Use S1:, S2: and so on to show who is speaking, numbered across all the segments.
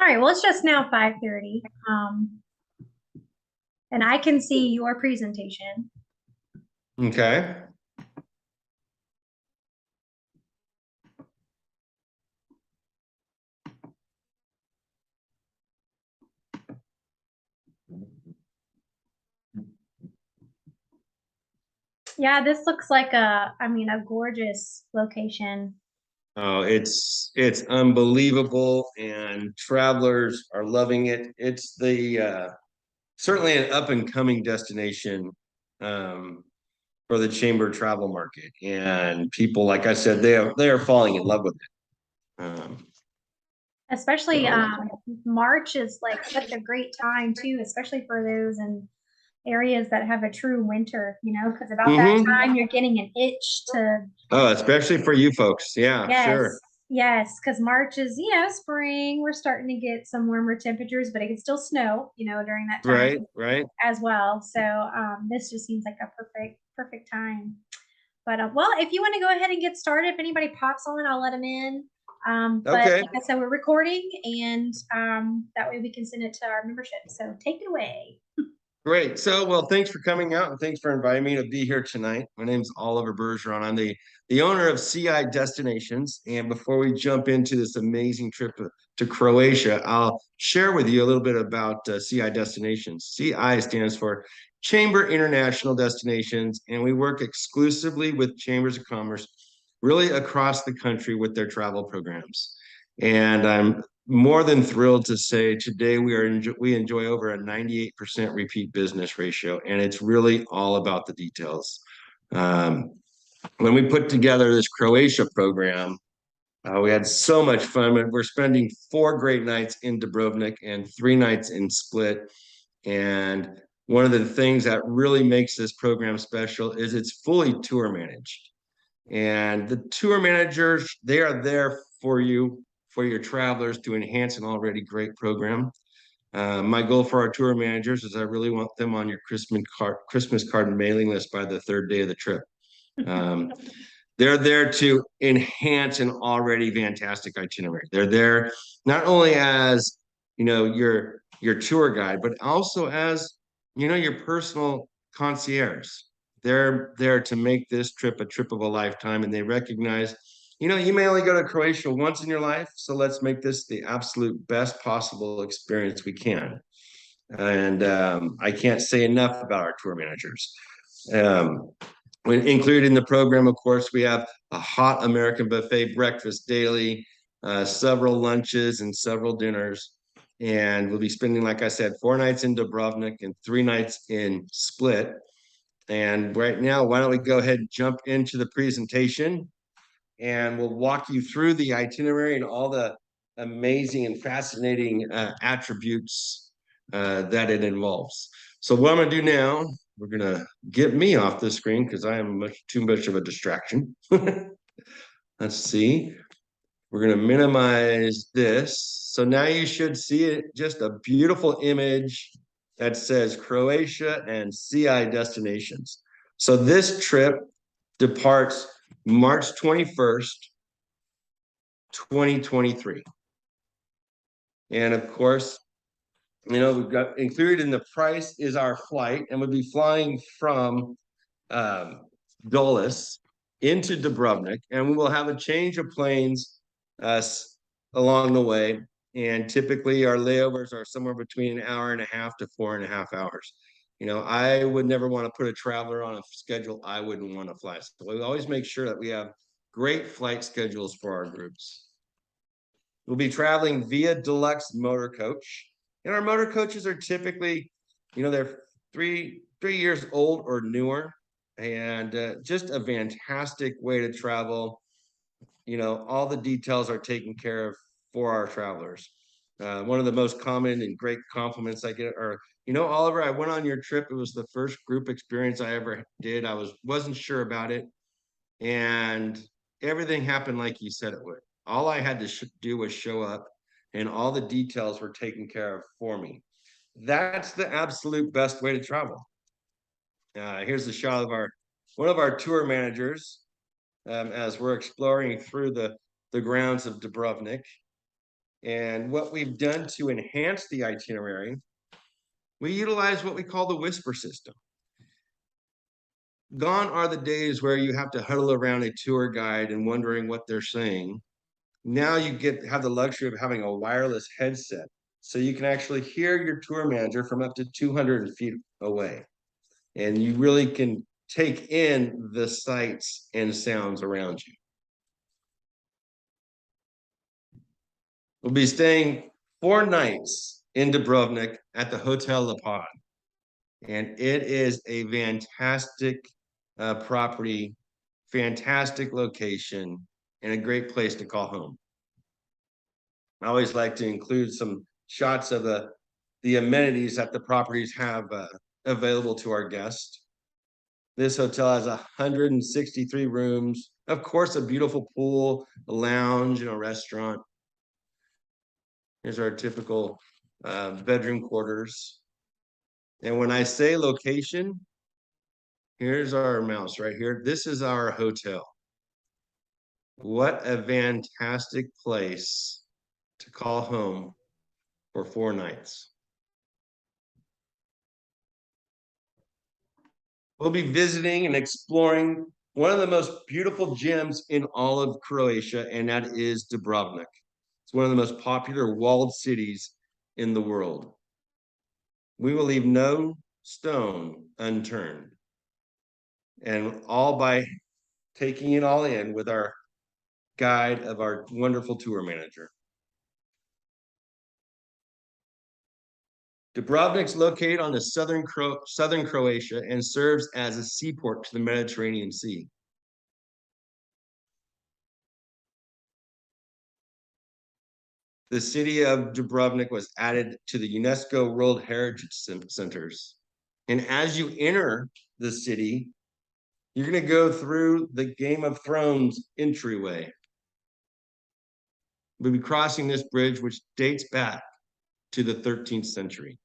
S1: All right, well, it's just now 5:30. And I can see your presentation.
S2: Okay.
S1: Yeah, this looks like a gorgeous location.
S2: Oh, it's unbelievable, and travelers are loving it. It's the certainly an up and coming destination um, for the chamber travel market, and people, like I said, they are falling in love with it.
S1: Especially
S2: So
S1: March is like such a great time too, especially for those in areas that have a true winter, because about that
S2: mhm.
S1: time you're getting an itch to.
S2: Oh, especially for you folks. Yeah, sure.
S1: Yes, yes, because March is, spring. We're starting to get some warmer temperatures, but it can still snow, during that
S2: Right,
S1: time
S2: right.
S1: as well. So this just seems like a perfect time. But well, if you want to go ahead and get started, if anybody pops on, I'll let them in. But
S2: Okay.
S1: like I said, we're recording, and that way we can send it to our membership. So take it away.
S2: Great. So, well, thanks for coming out and thanks for inviting me to be here tonight. My name's Oliver Bergeron. I'm the owner of CI Destinations. And before we jump into this amazing trip to Croatia, I'll share with you a little bit about CI Destinations. CI stands for Chamber International Destinations, and we work exclusively with chambers of commerce really across the country with their travel programs. And I'm more than thrilled to say today we enjoy over a 98% repeat business ratio, and it's really all about the details. Um, when we put together this Croatia program, we had so much fun. We're spending 4 great nights in Dubrovnik and 3 nights in Split. And one of the things that really makes this program special is it's fully tour managed. And the tour managers, they are there for you, for your travelers to enhance an already great program. My goal for our tour managers is I really want them on your Christmas card mailing list by the third day of the trip. Um, they're there to enhance an already fantastic itinerary. They're there not only as your tour guide, but also as your personal concierge. They're there to make this trip a trip of a lifetime, and they recognize, you may only go to Croatia once in your life, so let's make this the absolute best possible experience we can. And I can't say enough about our tour managers. Um, Included in the program, of course, we have a hot American buffet breakfast daily, several lunches, and several dinners. And we'll be spending, like I said, 4 nights in Dubrovnik and 3 nights in Split. And right now, why don't we go ahead and jump into the presentation, and we'll walk you through the itinerary and all the amazing and fascinating attributes that it involves. So what I'm going to do now, we're going to get me off the screen because I am too much of a distraction. Let's see. We're going to minimize this. So now you should see it, just a beautiful image that says Croatia and CI destinations. So this trip departs March 21st, 2023. And of course, we've got included in the price is our flight, and we'll be flying from um, Dulles into Dubrovnik, and we will have a change of planes uh, along the way. And typically, our layovers are somewhere between an hour and a half to 4.5 hours. I would never want to put a traveler on a schedule I wouldn't want to fly. So we always make sure that we have great flight schedules for our groups. We'll be traveling via deluxe motor coach. And our motor coaches are typically, they're 3 years old or newer, and just a fantastic way to travel. All the details are taken care of for our travelers. One of the most common and great compliments I get are, Oliver, I went on your trip. It was the first group experience I ever did. Wasn't sure about it, and everything happened like you said it would. All I had to do was show up, and all the details were taken care of for me. That's the absolute best way to travel. Here's a shot of one of our tour managers as we're exploring through the grounds of Dubrovnik. And what we've done to enhance the itinerary, we utilize what we call the whisper system. Gone are the days where you have to huddle around a tour guide and wondering what they're saying. Now you have the luxury of having a wireless headset, so you can actually hear your tour manager from up to 200 feet away. And you really can take in the sights and sounds around you. We'll be staying 4 nights in Dubrovnik at the Hotel La Pod. And it is a fantastic property, fantastic location, and a great place to call home. I always like to include some shots of the amenities that the properties have available to our guests. This hotel has 163 rooms, of course, a beautiful pool, a lounge, and a restaurant. Here's our typical bedroom quarters. And when I say location, here's our mouse right here. This is our hotel. What a fantastic place to call home for 4 nights. We'll be visiting and exploring one of the most beautiful gems in all of Croatia, and that is Dubrovnik. It's one of the most popular walled cities in the world. We will leave no stone unturned, and all by taking it all in with our guide of our wonderful tour manager. Dubrovnik's located on the southern Croatia and serves as a seaport to the Mediterranean Sea. The city of Dubrovnik was added to the UNESCO World Heritage Centers. And as you enter the city, you're going to go through the Game of Thrones entryway. We'll be crossing this bridge, which dates back to the 13th century.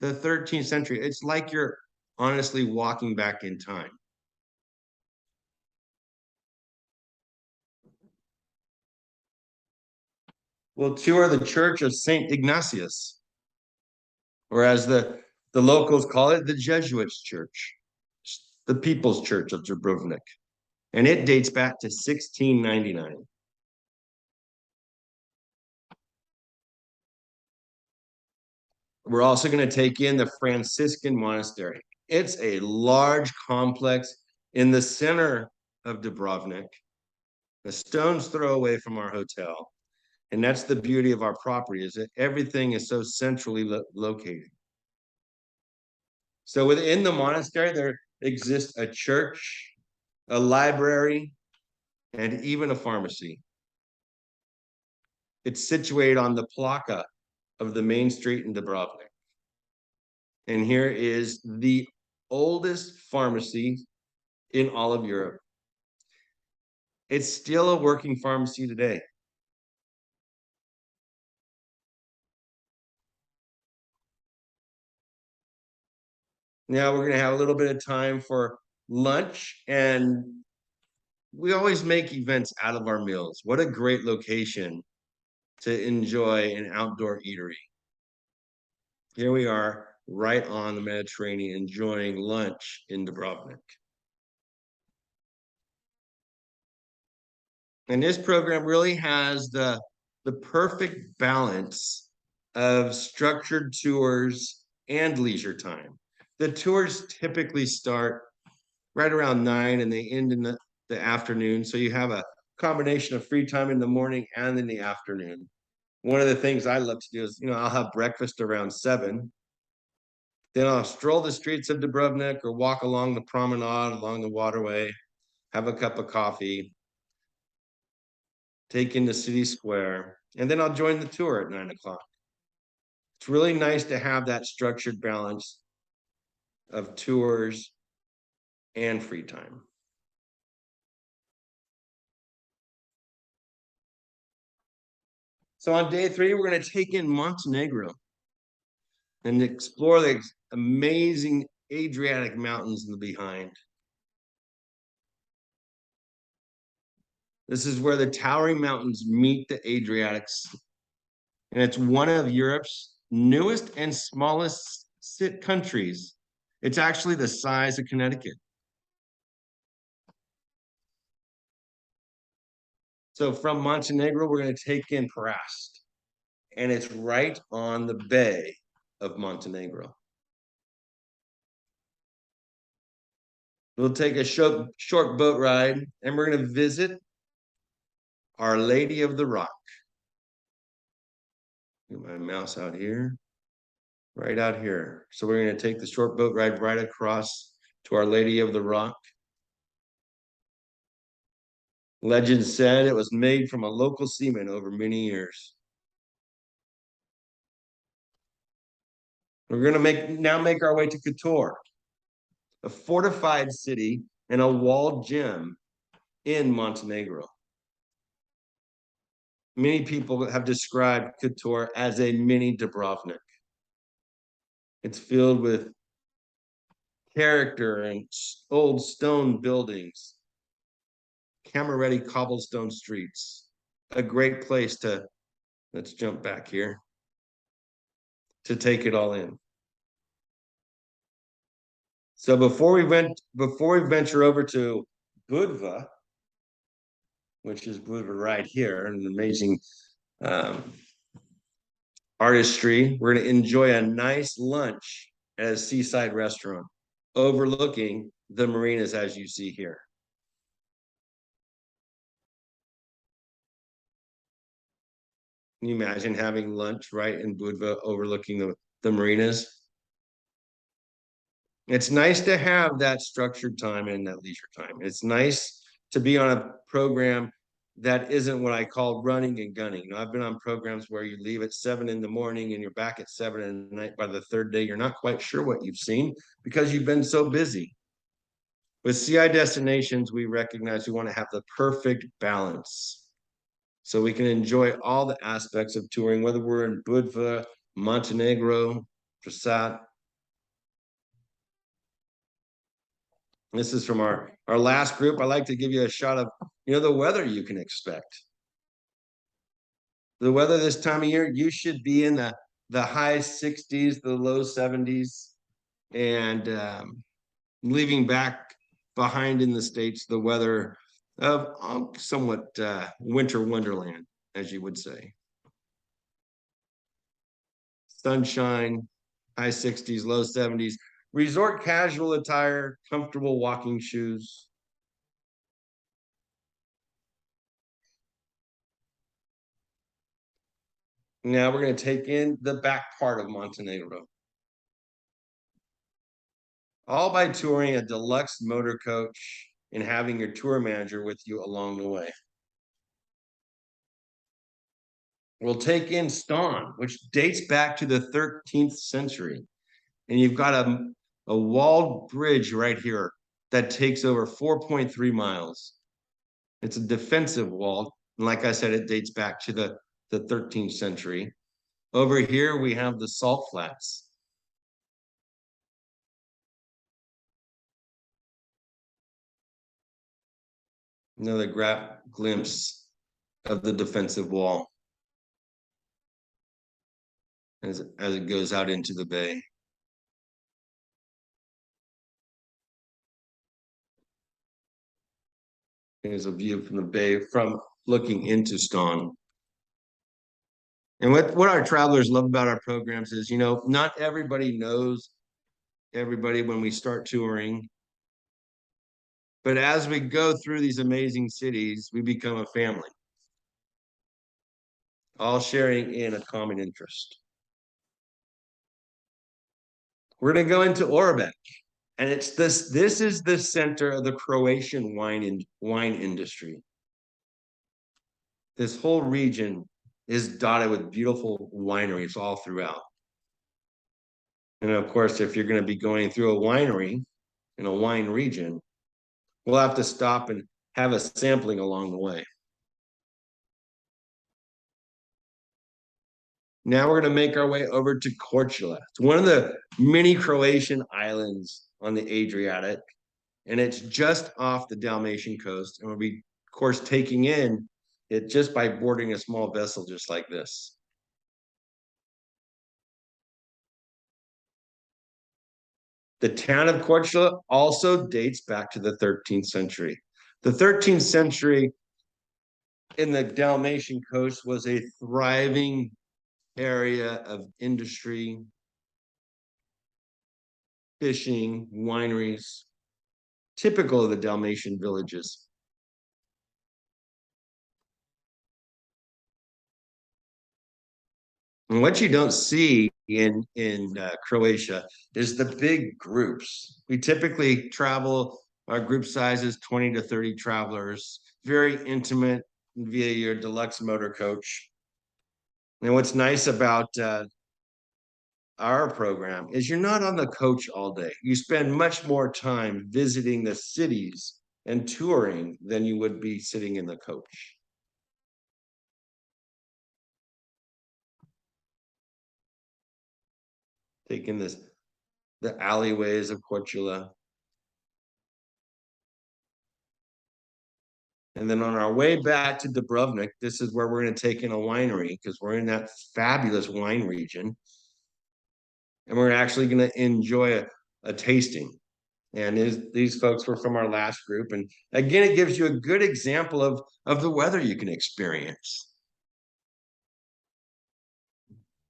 S2: The 13th century, it's like you're honestly walking back in time. We'll tour the Church of St. Ignatius, or as the locals call it, the Jesuits' Church, the People's Church of Dubrovnik. And it dates back to 1699. We're also going to take in the Franciscan Monastery. It's a large complex in the center of Dubrovnik, a stone's throw away from our hotel. And that's the beauty of our property, is that everything is so centrally located. So within the monastery, there exists a church, a library, and even a pharmacy. It's situated on the placa of the main street in Dubrovnik. And here is the oldest pharmacy in all of Europe. It's still a working pharmacy today. Now we're going to have a little bit of time for lunch, and we always make events out of our meals. What a great location to enjoy an outdoor eatery. Here we are right on the Mediterranean, enjoying lunch in Dubrovnik. And this program really has the perfect balance of structured tours and leisure time. The tours typically start right around 9 and they end in the afternoon. So you have a combination of free time in the morning and in the afternoon. One of the things I love to do is, I'll have breakfast around 7. Then I'll stroll the streets of Dubrovnik or walk along the promenade, along the waterway, have a cup of coffee, take in the city square, and then I'll join the tour at 9 o'clock. It's really nice to have that structured balance of tours and free time. So on day 3, we're going to take in Montenegro and explore the amazing Adriatic mountains in the behind. This is where the towering mountains meet the Adriatic And it's one of Europe's newest and smallest countries. It's actually the size of Connecticut. So from Montenegro, we're going to take in Prast, and it's right on the bay of Montenegro. We'll take a short boat ride, and we're going to visit Our Lady of the Rock. Get my mouse out here, right out here. So we're going to take the short boat ride right across to Our Lady of the Rock. Legend said it was made from a local seaman over many years. We're going to now make our way to Kotor, a fortified city and a walled gem in Montenegro. Many people have described Kotor as a mini Dubrovnik. It's filled with character and old stone buildings, camera-ready cobblestone streets. A great place to, let's jump back here, to take it all in. So before we venture over to Budva, which is Budva right here, an amazing artistry, we're going to enjoy a nice lunch at a seaside restaurant overlooking the marinas as you see here. Can you imagine having lunch right in Budva overlooking the marinas? It's nice to have that structured time and that leisure time. It's nice to be on a program that isn't what I call running and gunning. You know, I've been on programs where you leave at 7 in the morning and you're back at 7 at night. By the third day, you're not quite sure what you've seen because you've been so busy. With CI destinations, we recognize we want to have the perfect balance so we can enjoy all the aspects of touring, whether we're in Budva, Montenegro, Prasat. This is from our last group. I like to give you a shot of, the weather you can expect. The weather this time of year, you should be in the high 60s, the low 70s, and leaving back behind in the States, the weather of somewhat winter wonderland, as you would say. Sunshine, high 60s, low 70s, resort casual attire, comfortable walking shoes. Now we're going to take in the back part of Montenegro. All by touring a deluxe motor coach and having your tour manager with you along the way. We'll take in Ston, which dates back to the 13th century. And you've got a walled bridge right here that takes over 4.3 miles. It's a defensive wall. And like I said, it dates back to the 13th century. Over here, we have the salt flats. Another glimpse of the defensive wall as it goes out into the bay. Here's a view from the bay from looking into Ston. And what our travelers love about our programs is, not everybody knows everybody when we start touring. But as we go through these amazing cities, we become a family, all sharing in a common interest. We're going to go into Orebec, and this is the center of the Croatian wine industry. This whole region is dotted with beautiful wineries all throughout. And of course, if you're going to be going through a winery in a wine region, we'll have to stop and have a sampling along the way. Now we're going to make our way over to Korčula. It's one of the many Croatian islands on the Adriatic, and it's just off the Dalmatian coast. And we'll be, of course, taking in it just by boarding a small vessel just like this. The town of Korčula also dates back to the 13th century. The 13th century in the Dalmatian coast was a thriving area of industry, fishing, wineries, typical of the Dalmatian villages. And what you don't see in Croatia is the big groups. We typically travel, our group size is 20 to 30 travelers, very intimate via your deluxe motor coach. And what's nice about our program is you're not on the coach all day. You spend much more time visiting the cities and touring than you would be sitting in the coach. Taking the alleyways of Korčula. And then on our way back to Dubrovnik, this is where we're going to take in a winery because we're in that fabulous wine region. And we're actually going to enjoy a tasting. And these folks were from our last group. And again, it gives you a good example of the weather you can experience.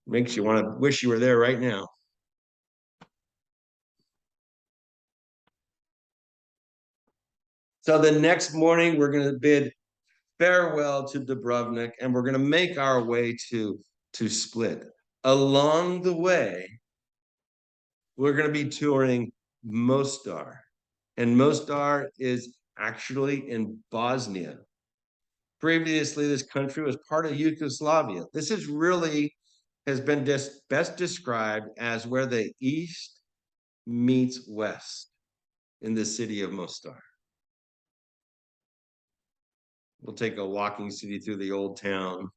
S2: Makes you want to wish you were there right now. So the next morning, we're going to bid farewell to Dubrovnik, and we're going to make our way to Split. Along the way, we're going to be touring Mostar. And Mostar is actually in Bosnia. Previously, this country was part of Yugoslavia. This is really has been best described as where the East meets West in the city of Mostar. We'll take a walking city through the old town,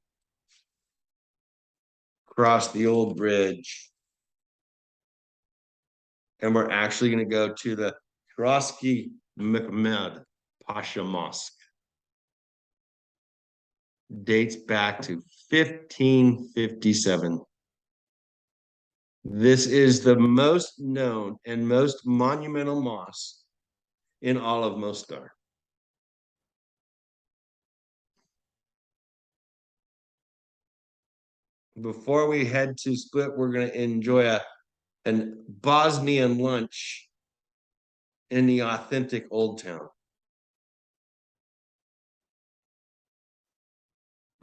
S2: cross the old bridge, and we're actually going to go to the Trotsky Mehmed Pasha Mosque. Dates back to 1557. This is the most known and most monumental mosque in all of Mostar. Before we head to Split, we're going to enjoy a Bosnian lunch in the authentic Old Town.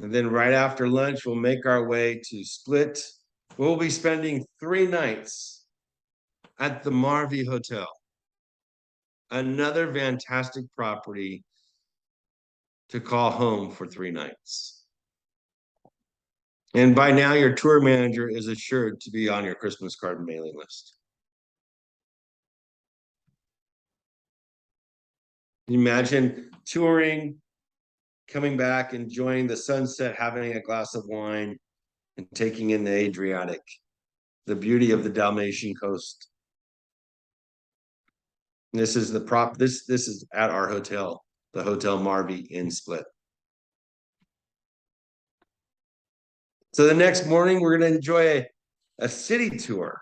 S2: And then right after lunch, we'll make our way to Split. We'll be spending 3 nights at the Marvi Hotel, another fantastic property to call home for 3 nights. And by now, your tour manager is assured to be on your Christmas card mailing list. Imagine touring, coming back, enjoying the sunset, having a glass of wine, and taking in the Adriatic, the beauty of the Dalmatian coast. This is the prop. This is at our hotel, the Hotel Marvi in Split. So the next morning, we're going to enjoy a city tour,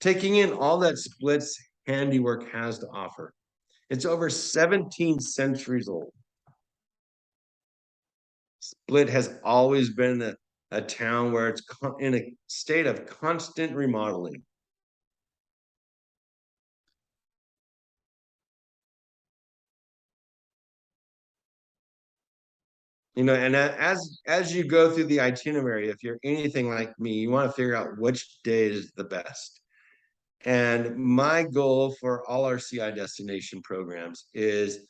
S2: taking in all that Split's handiwork has to offer. It's over 17 centuries old. Split has always been a town where it's in a state of constant remodeling. You know, and as you go through the itinerary, if you're anything like me, you want to figure out which day is the best. And my goal for all our CI destination programs is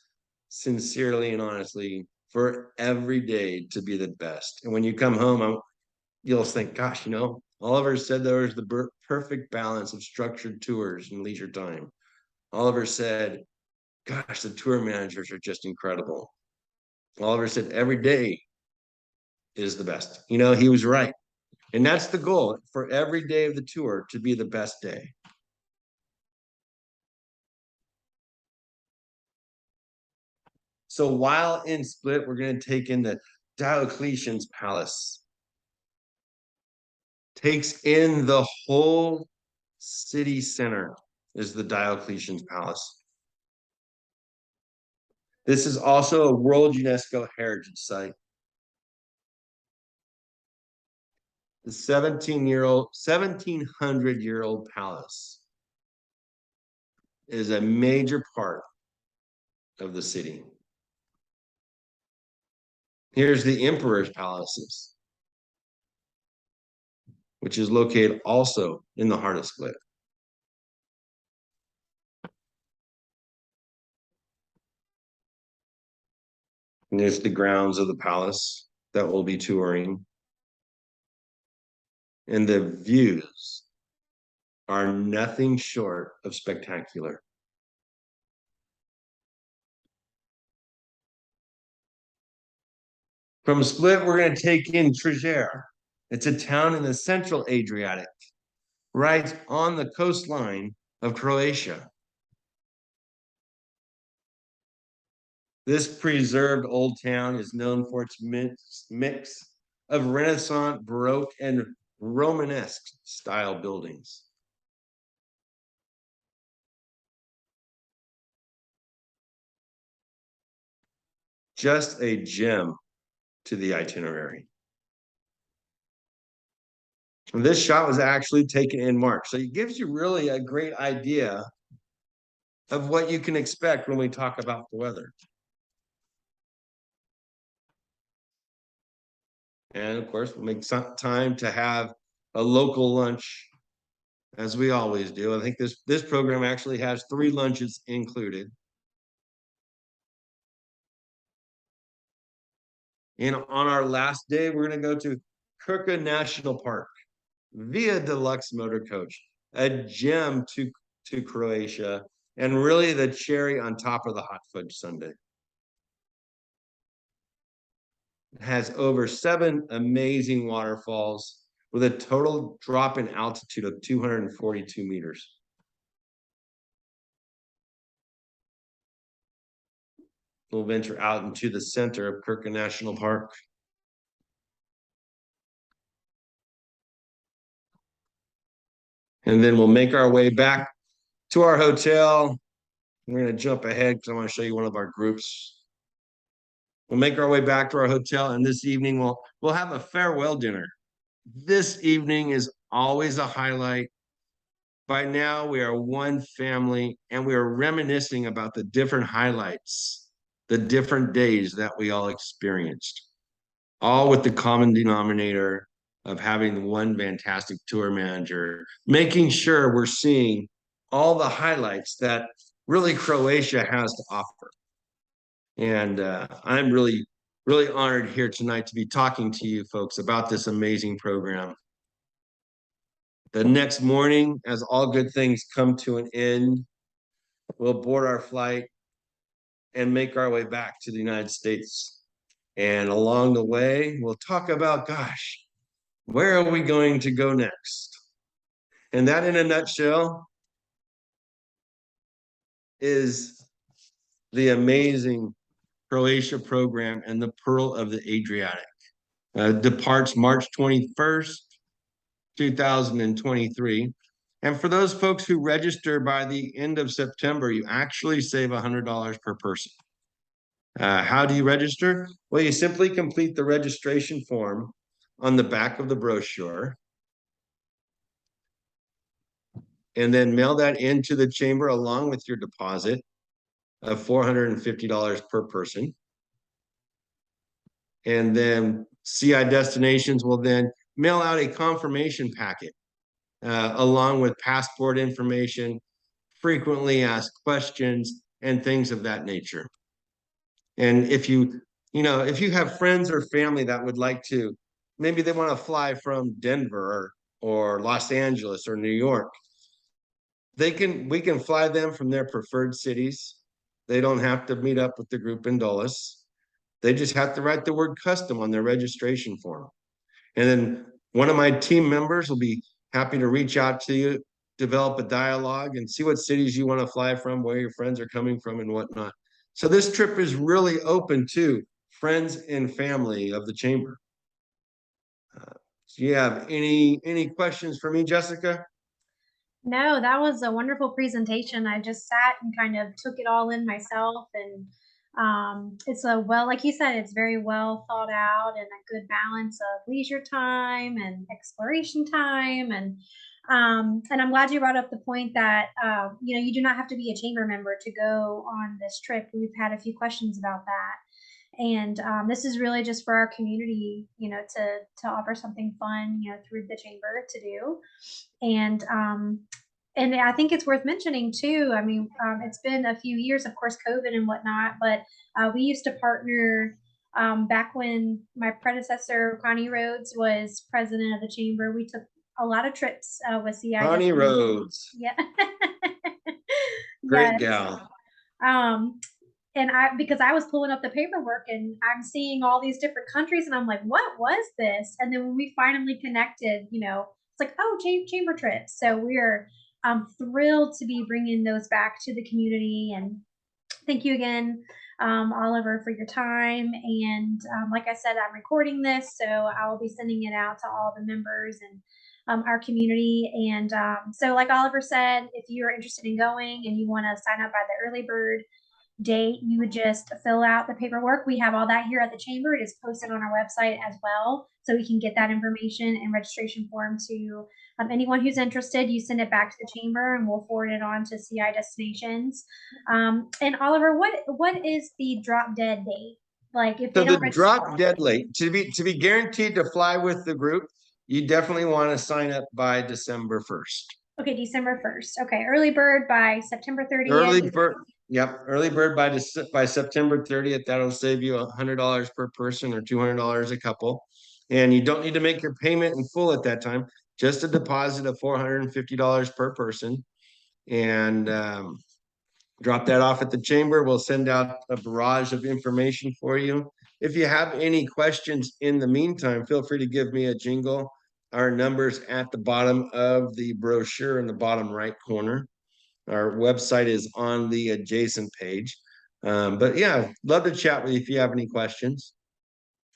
S2: sincerely and honestly for every day to be the best. And when you come home, you'll think, gosh, you know, Oliver said there was the perfect balance of structured tours and leisure time. Oliver said, gosh, the tour managers are just incredible. Oliver said every day is the best. You know, he was right. And that's the goal for every day of the tour to be the best day. So while in Split, we're going to take in the Diocletian's Palace. Takes in the whole city center. is the Diocletian Palace. This is also a World UNESCO Heritage Site. The 1700-year-old palace is a major part of the city. Here's the Emperor's Palaces, which is located also in the heart of Split. And there's the grounds of the palace that we'll be touring. And the views are nothing short of spectacular. From Split, we're going to take in Trogir. It's a town in the central Adriatic, right on the coastline of Croatia. This preserved old town is known for its mix of Renaissance, Baroque, and Romanesque style buildings. Just a gem to the itinerary. And this shot was actually taken in March, so it gives you really a great idea of what you can expect when we talk about the weather. And of course, we'll make some time to have a local lunch, as we always do. I think this program actually has 3 lunches included. And on our last day, we're going to go to Krka National Park via deluxe motor coach, a gem to Croatia, and really the cherry on top of the hot fudge sundae. It has over 7 amazing waterfalls with a total drop in altitude of 242 meters. We'll venture out into the center of Krka National Park. And then we'll make our way back to our hotel. We're going to jump ahead because I want to show you one of our groups. We'll make our way back to our hotel, and this evening we'll have a farewell dinner. This evening is always a highlight. By now, we are one family, and we are reminiscing about the different highlights, the different days that we all experienced, all with the common denominator of having one fantastic tour manager, making sure we're seeing all the highlights that really Croatia has to offer. And I'm really, really honored here tonight to be talking to you folks about this amazing program. The next morning, as all good things come to an end, we'll board our flight and make our way back to the United States. And along the way, we'll talk about, gosh, where are we going to go next? And that, in a nutshell, is the amazing Croatia program and the Pearl of the Adriatic. Departs March 21st, 2023. And for those folks who register by the end of September, you actually save $100 per person. How do you register? Well, you simply complete the registration form on the back of the brochure and then mail that into the chamber along with your deposit of $450 per person. And then CI Destinations will then mail out a confirmation packet along with passport information, frequently asked questions, and things of that nature. And if you have friends or family that would like to, maybe they want to fly from Denver or Los Angeles or New York, we can fly them from their preferred cities. They don't have to meet up with the group in Dulles. They just have to write the word custom on their registration form. And then one of my team members will be happy to reach out to you, develop a dialogue, and see what cities you want to fly from, where your friends are coming from, and whatnot. So this trip is really open to friends and family of the chamber. Do you have any questions for me, Jessica?
S1: No, that was a wonderful presentation. I just sat and kind of took it all in myself, and it's a well, like you said, it's very well thought out and a good balance of leisure time and exploration time, and I'm glad you brought up the point that you do not have to be a chamber member to go on this trip. We've had a few questions about that. And this is really just for our community, to offer something fun, through the chamber to do. And I think it's worth mentioning too. I mean, it's been a few years, of course, COVID and whatnot, but we used to partner back when my predecessor, Connie Rhodes, was president of the chamber. We took a lot of trips with CI.
S2: Connie Rhodes,
S1: Yeah.
S2: great
S1: Yes.
S2: gal.
S1: Um, and because I was pulling up the paperwork and I'm seeing all these different countries and I'm like, what was this? And then when we finally connected, it's like, oh, chamber trips. So we're thrilled to be bringing those back to the community. And thank you again, Oliver, for your time. And like I said, I'm recording this, so I'll be sending it out to all the members and our community. And so, like Oliver said, if you're interested in going and you want to sign up by the early bird date, you would just fill out the paperwork. We have all that here at the chamber. It is posted on our website as well, so we can get that information and registration form to anyone who's interested. You send it back to the chamber and we'll forward it on to CI Destinations. And Oliver, what is the drop dead date? Like if
S2: So
S1: they
S2: the
S1: don't register.
S2: drop dead late to be guaranteed to fly with the group, you definitely want to sign up by December 1st.
S1: Okay, December 1st. Okay, early bird by September 30th.
S2: Early bird, yep, early bird by September 30th. That'll save you $100 per person or $200 a couple. And you don't need to make your payment in full at that time, just a deposit of $450 per person. And drop that off at the chamber. We'll send out a barrage of information for you. If you have any questions in the meantime, feel free to give me a jingle. Our number's at the bottom of the brochure in the bottom right corner. Our website is on the adjacent page. But yeah, love to chat with you if you have any questions.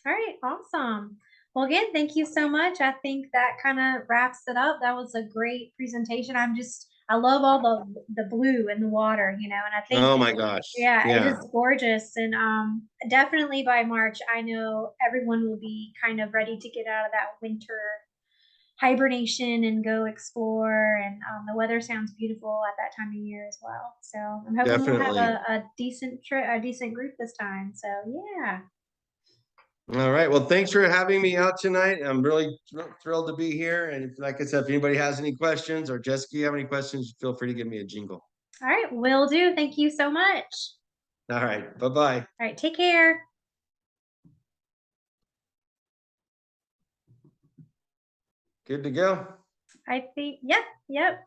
S1: All right, awesome. Well, again, thank you so much. I think that kind of wraps it up. That was a great presentation. I love all the blue in the water, and I think,
S2: Oh my gosh.
S1: yeah, it
S2: Yeah,
S1: is gorgeous. And definitely by March, I know everyone will be kind of ready to get out of that winter hibernation and go explore. And the weather sounds beautiful at that time of year as well. So I'm hoping we'll have
S2: definitely.
S1: a decent trip, a decent group this time. So yeah.
S2: All right. Well, thanks for having me out tonight. I'm really thrilled to be here. And like I said, if anybody has any questions or Jessica, you have any questions, feel free to give me a jingle.
S1: All right, will do. Thank you so much.
S2: All right. Bye-bye.
S1: All right, take care.
S2: Good to go.
S1: I think, yep, yep.